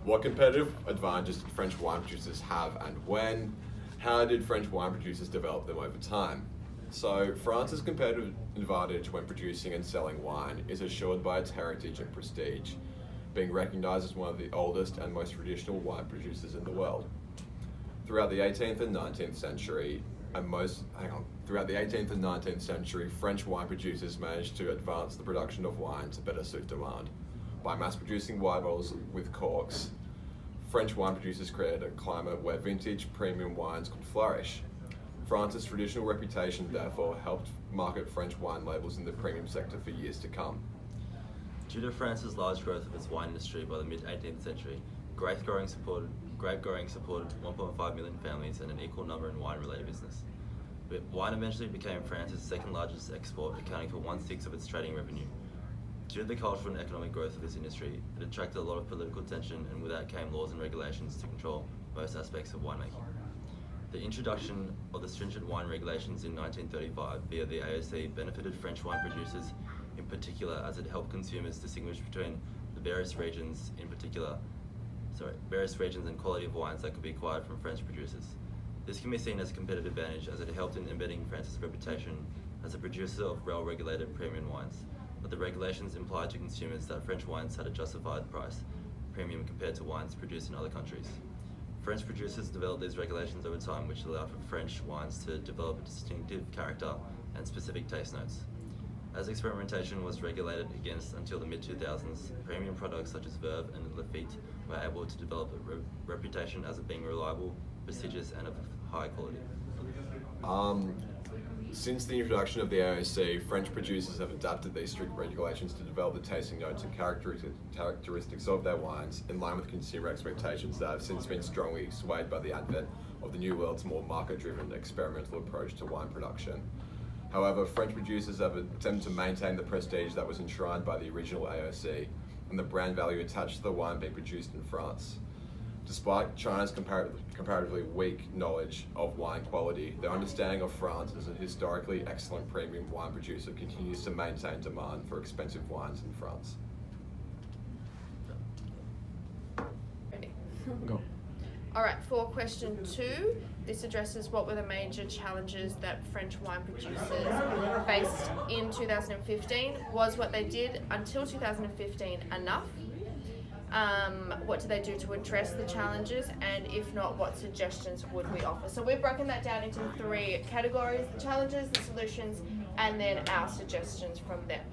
What competitive advantages did French wine producers have and when? How did French wine producers develop them over time? So, France's competitive advantage when producing and selling wine is assured by its heritage and prestige, being recognised as one of the oldest and most traditional wine producers in the world. Throughout the 18th and 19th century, throughout the 18th and 19th century, French wine producers managed to advance the production of wine to better suit demand. By mass-producing wine bottles with corks, French wine producers created a climate where vintage premium wines could flourish. France's traditional reputation therefore helped market French wine labels in the premium sector for years to come. Due to France's large growth of its wine industry by the mid-18th century, grape growing supported 1.5 million families and an equal number in wine-related business. But wine eventually became France's second largest export, accounting for 1/6 of its trading revenue. Due to the cultural and economic growth of this industry, it attracted a lot of political attention, and with that came laws and regulations to control most aspects of winemaking. The introduction of the stringent wine regulations in 1935 via the AOC benefited French wine producers in particular, as it helped consumers distinguish between the various regions and quality of wines that could be acquired from French producers. This can be seen as a competitive advantage, as it helped in embedding France's reputation as a producer of well-regulated premium wines. But the regulations implied to consumers that French wines had a justified price premium compared to wines produced in other countries. French producers developed these regulations over time, which allowed for French wines to develop a distinctive character and specific taste notes. As experimentation was regulated against until the mid-2000s, premium products such as Verve and Lafite were able to develop a reputation as being reliable, prestigious, and of high quality. Since the introduction of the AOC, French producers have adapted these strict regulations to develop the tasting notes and characteristics of their wines in line with consumer expectations that have since been strongly swayed by the advent of the New World's more market-driven experimental approach to wine production. However, French producers have attempted to maintain the prestige that was enshrined by the original AOC and the brand value attached to the wine being produced in France. Despite China's comparatively weak knowledge of wine quality, their understanding of France as a historically excellent premium wine producer continues to maintain demand for expensive wines in France. Ready? Go. All right, for question 2, this addresses what were the major challenges that French wine producers faced in 2015. Was what they did until 2015 enough? What do they do to address the challenges? And if not, what suggestions would we offer? So we've broken that down into 3 categories: the challenges, the solutions, and then our suggestions from them.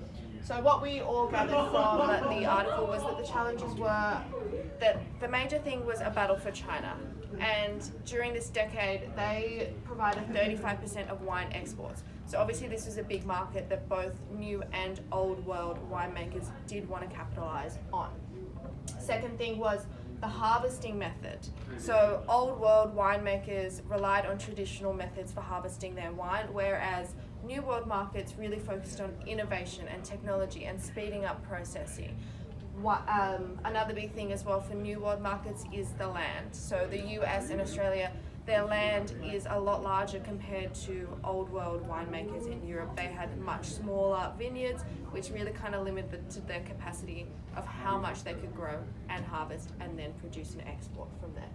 So what we all gathered from the article was that the challenges were that the major thing was a battle for China. And during this decade, they provided 35% of wine exports. So obviously this was a big market that both new and old world winemakers did want to capitalize on. Second thing was the harvesting method. So old world winemakers relied on traditional methods for harvesting their wine, whereas new world markets really focused on innovation and technology and speeding up processing. Another big thing as well for new world markets is the land. So the US and Australia, their land is a lot larger compared to old world winemakers in Europe. They had much smaller vineyards, which really kind of limited to their capacity of how much they could grow and harvest and then produce and export from there.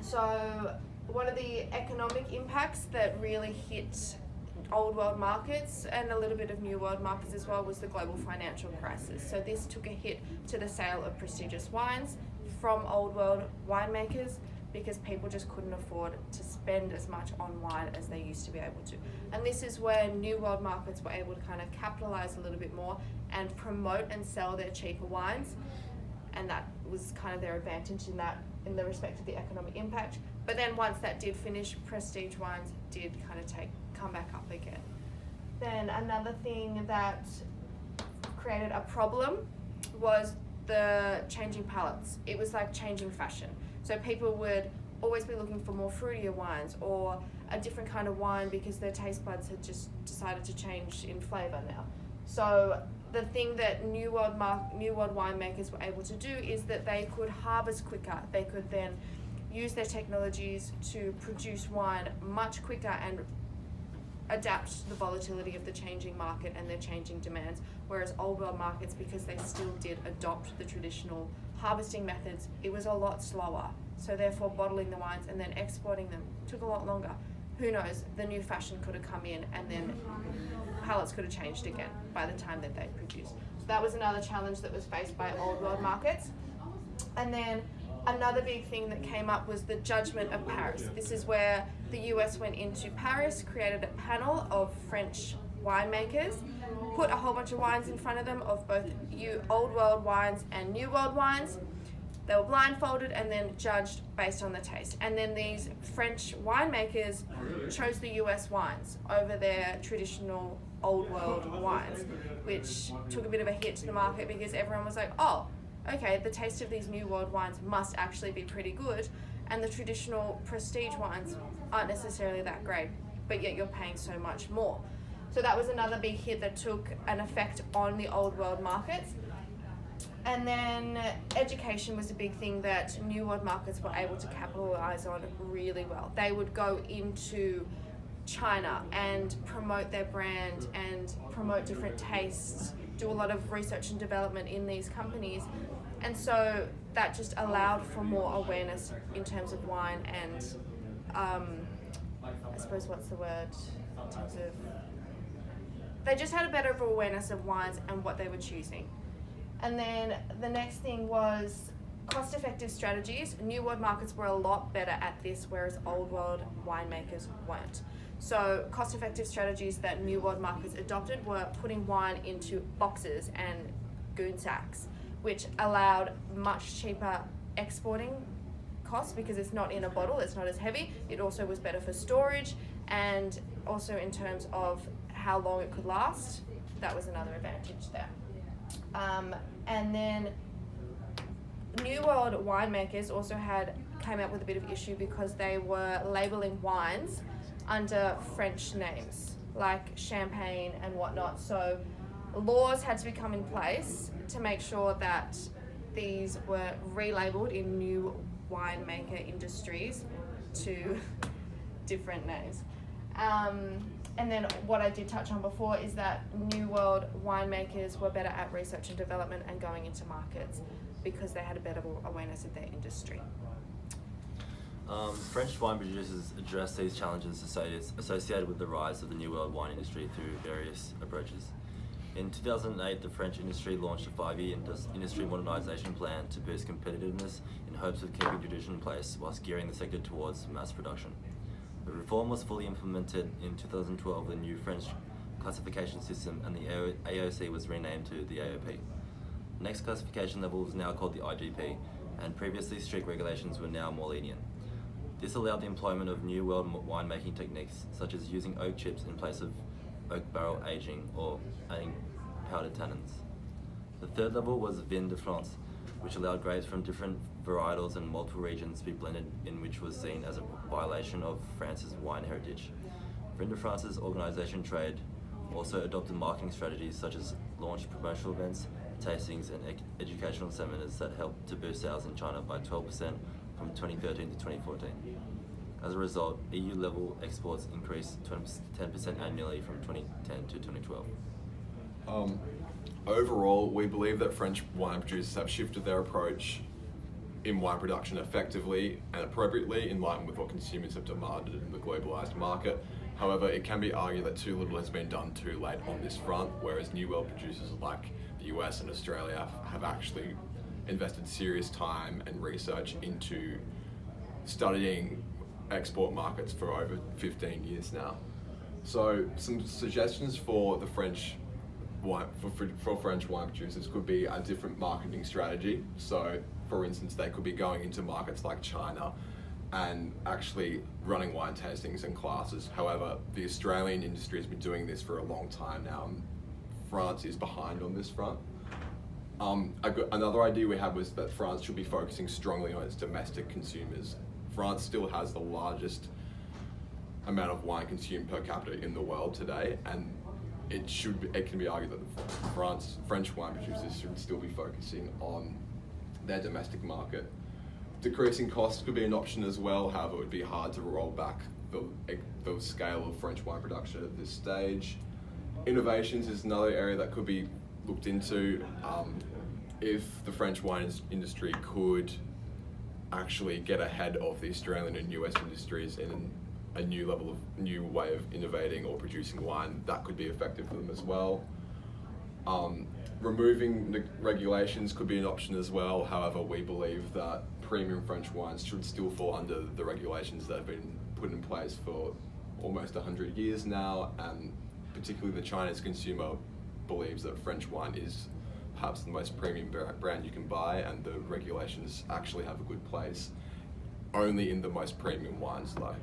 So one of the economic impacts that really hit old world markets and a little bit of new world markets as well was the global financial crisis. So this took a hit to the sale of prestigious wines from old world winemakers because people just couldn't afford to spend as much on wine as they used to be able to. And this is where new world markets were able to kind of capitalize a little bit more and promote and sell their cheaper wines. And that was kind of their advantage in the respect of the economic impact. But then once that did finish, prestige wines did kind of come back up again. Then another thing that created a problem was the changing palates. It was like changing fashion. So people would always be looking for more fruitier wines or a different kind of wine because their taste buds had just decided to change in flavour now. So the thing that New World winemakers were able to do is that they could harvest quicker. They could then use their technologies to produce wine much quicker and adapt to the volatility of the changing market and their changing demands whereas old world markets, because they still did adopt the traditional harvesting methods, it was a lot slower. So therefore bottling the wines and then exporting them took a lot longer. Who knows, the new fashion could have come in and then palates could have changed again by the time that they produced. So that was another challenge that was faced by old world markets. And then another big thing that came up was the Judgment of Paris. This is where the US went into Paris, created a panel of French winemakers, put a whole bunch of wines in front of them of both old world wines and new world wines. They were blindfolded and then judged based on the taste. And then these French winemakers chose the US wines over their traditional old world wines, which took a bit of a hit to the market because everyone was like, oh, okay, the taste of these new world wines must actually be pretty good, and the traditional prestige wines aren't necessarily that great, but yet you're paying so much more. So that was another big hit that took an effect on the old world markets. And then education was a big thing that new world markets were able to capitalize on really well. They would go into China and promote their brand and promote different tastes, do a lot of research and development in these companies. And so that just allowed for more awareness in terms of wine and I suppose what's the word in terms of, they just had a better awareness of wines and what they were choosing. And then the next thing was cost-effective strategies. New world markets were a lot better at this, whereas old world winemakers weren't. So cost-effective strategies that new world markets adopted were putting wine into boxes and goon sacks, which allowed much cheaper exporting costs because it's not in a bottle, it's not as heavy. It also was better for storage, and also in terms of how long it could last, that was another advantage there. And then New World winemakers also came up with a bit of issue because they were labeling wines under French names like champagne and whatnot. So laws had to become in place to make sure that these were relabeled in new winemaker industries to different names. And then what I did touch on before is that New World winemakers were better at research and development and going into markets because they had a better awareness of their industry. French wine producers addressed these challenges associated with the rise of the New World wine industry through various approaches. In 2008, the French industry launched a 5-year industry modernisation plan to boost competitiveness in hopes of keeping tradition in place while steering the sector towards mass production. The reform was fully implemented in 2012 with a new French classification system, and the AOC was renamed to the AOP. The next classification level is now called the IGP, and previously strict regulations were now more lenient. This allowed the employment of New World winemaking techniques, such as using oak chips in place of oak barrel aging or adding powdered tannins. The third level was Vin de France, which allowed grapes from different varietals and multiple regions to be blended in, which was seen as a violation of France's wine heritage. Vin de France's organisation trade also adopted marketing strategies such as launched promotional events, tastings and educational seminars that helped to boost sales in China by 12% from 2013 to 2014. As a result, EU-level exports increased 10% annually from 2010 to 2012. Overall, we believe that French wine producers have shifted their approach in wine production effectively and appropriately in line with what consumers have demanded in the globalised market. However, it can be argued that too little has been done too late on this front, whereas New World producers like the US and Australia have actually invested serious time and research into studying export markets for over 15 years now. So some suggestions for the French wine, for French wine producers could be a different marketing strategy. So for instance, they could be going into markets like China and actually running wine tastings and classes. However, the Australian industry has been doing this for a long time now, and France is behind on this front. Another idea we had was that France should be focusing strongly on its domestic consumers. France still has the largest amount of wine consumed per capita in the world today, and it can be argued that French wine producers should still be focusing on their domestic market. Decreasing costs could be an option as well. However, it would be hard to roll back the scale of French wine production at this stage. Innovations is another area that could be looked into if the French wine industry could actually get ahead of the Australian and US industries in a new way of innovating or producing wine, that could be effective for them as well. Removing the regulations could be an option as well. However, we believe that premium French wines should still fall under the regulations that have been put in place for almost 100 years now, and particularly the Chinese consumer believes that French wine is perhaps the most premium brand you can buy, and the regulations actually have a good place only in the most premium wines though.